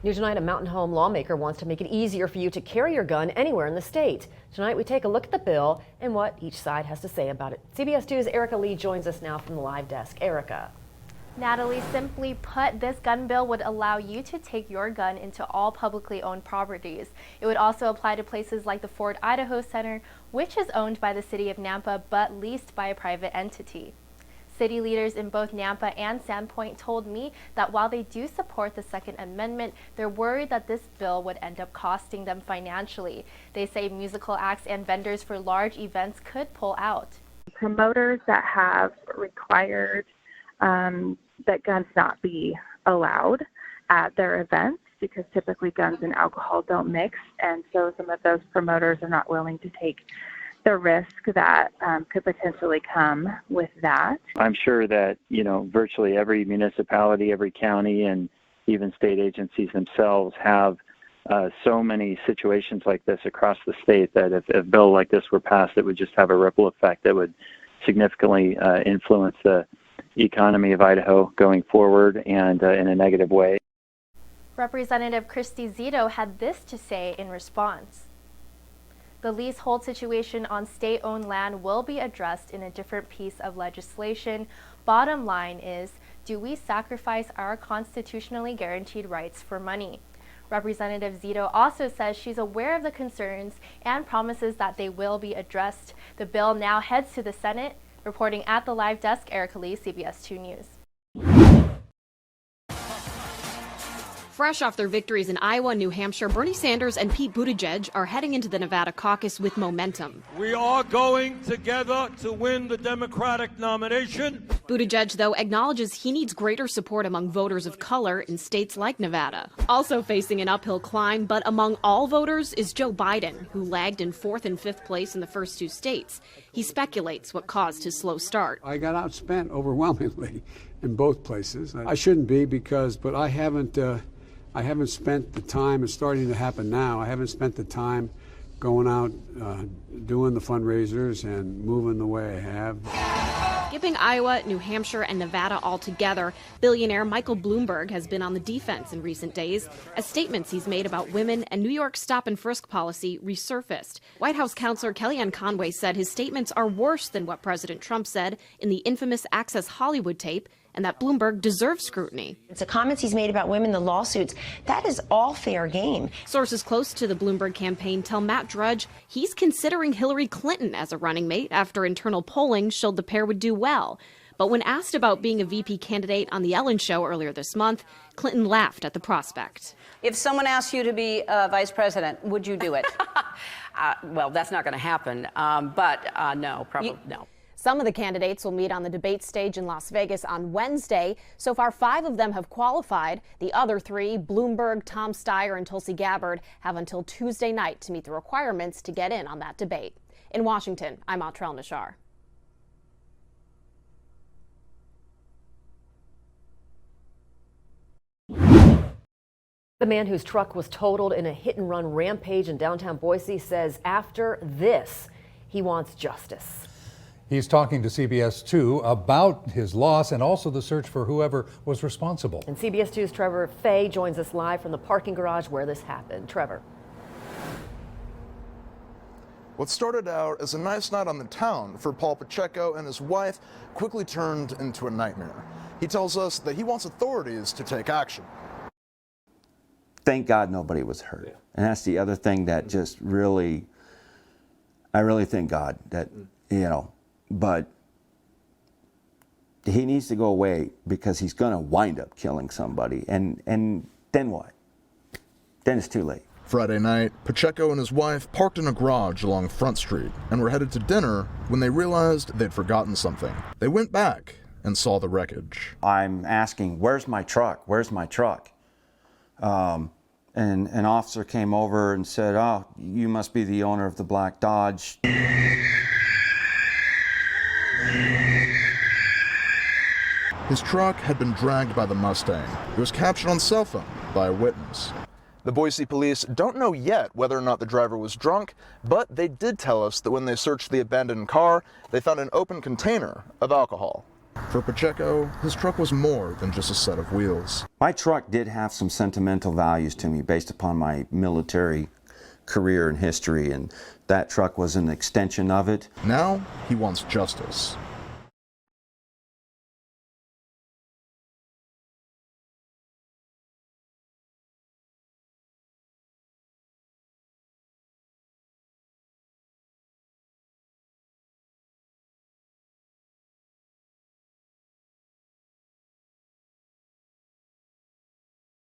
New tonight, a Mountain Home lawmaker wants to make it easier for you to carry your gun anywhere in the state. Tonight, we take a look at the bill and what each side has to say about it. CBS 2's Erica Lee joins us now from the live desk. Erica. Natalie, simply put, this gun bill would allow you to take your gun into all publicly owned properties. It would also apply to places like the Ford Idaho Center, which is owned by the city of Nampa but leased by a private entity. City leaders in both Nampa and Sandpoint told me that while they do support the Second Amendment, they're worried that this bill would end up costing them financially. They say musical acts and vendors for large events could pull out. Promoters that have required that guns not be allowed at their events, because typically guns and alcohol don't mix, and so some of those promoters are not willing to take the risk that could potentially come with that. I'm sure that, virtually every municipality, every county, and even state agencies themselves have so many situations like this across the state that if a bill like this were passed, it would just have a ripple effect that would significantly influence the economy of Idaho going forward and in a negative way. Representative Christy Zito had this to say in response. The leasehold situation on state-owned land will be addressed in a different piece of legislation. Bottom line is, do we sacrifice our constitutionally guaranteed rights for money? Representative Zito also says she's aware of the concerns and promises that they will be addressed. The bill now heads to the Senate. Reporting at the live desk, Erica Lee, CBS 2 News. Fresh off their victories in Iowa and New Hampshire, Bernie Sanders and Pete Buttigieg are heading into the Nevada caucus with momentum. We are going together to win the Democratic nomination. Buttigieg, though, acknowledges he needs greater support among voters of color in states like Nevada. Also facing an uphill climb, but among all voters, is Joe Biden, who lagged in 4th and 5th place in the first 2 states. He speculates what caused his slow start. I got outspent overwhelmingly in both places. I shouldn't be but I haven't spent the time, it's starting to happen now, I haven't spent the time going out, doing the fundraisers and moving the way I have. Skipping Iowa, New Hampshire, and Nevada all together, billionaire Michael Bloomberg has been on the defense in recent days as statements he's made about women and New York's stop-and-frisk policy resurfaced. White House counselor Kellyanne Conway said his statements are worse than what President Trump said in the infamous Access Hollywood tape, and that Bloomberg deserves scrutiny. It's the comments he's made about women, the lawsuits, that is all fair game. Sources close to the Bloomberg campaign tell Matt Drudge he's considering Hillary Clinton as a running mate after internal polling showed the pair would do well. But when asked about being a VP candidate on The Ellen Show earlier this month, Clinton laughed at the prospect. If someone asked you to be vice president, would you do it? Well, that's not going to happen, but no, probably no. Some of the candidates will meet on the debate stage in Las Vegas on Wednesday. So far, 5 of them have qualified. The other 3, Bloomberg, Tom Steyer, and Tulsi Gabbard, have until Tuesday night to meet the requirements to get in on that debate. In Washington, I'm Autrell Nashar. The man whose truck was totaled in a hit-and-run rampage in downtown Boise says after this, he wants justice. He's talking to CBS 2 about his loss and also the search for whoever was responsible. And CBS 2's Trevor Fay joins us live from the parking garage where this happened. Trevor. What started out as a nice night on the town for Paul Pacheco and his wife quickly turned into a nightmare. He tells us that he wants authorities to take action. Thank God nobody was hurt. And that's the other thing that just really, I really thank God that, but he needs to go away because he's going to wind up killing somebody. And then what? Then it's too late. Friday night, Pacheco and his wife parked in a garage along Front Street and were headed to dinner when they realized they'd forgotten something. They went back and saw the wreckage. I'm asking, where's my truck? Where's my truck? And an officer came over and said, oh, you must be the owner of the black Dodge. His truck had been dragged by the Mustang. It was captured on cell phone by a witness. The Boise police don't know yet whether or not the driver was drunk, but they did tell us that when they searched the abandoned car, they found an open container of alcohol. For Pacheco, his truck was more than just a set of wheels. My truck did have some sentimental values to me based upon my military career and history, and that truck was an extension of it. Now he wants justice.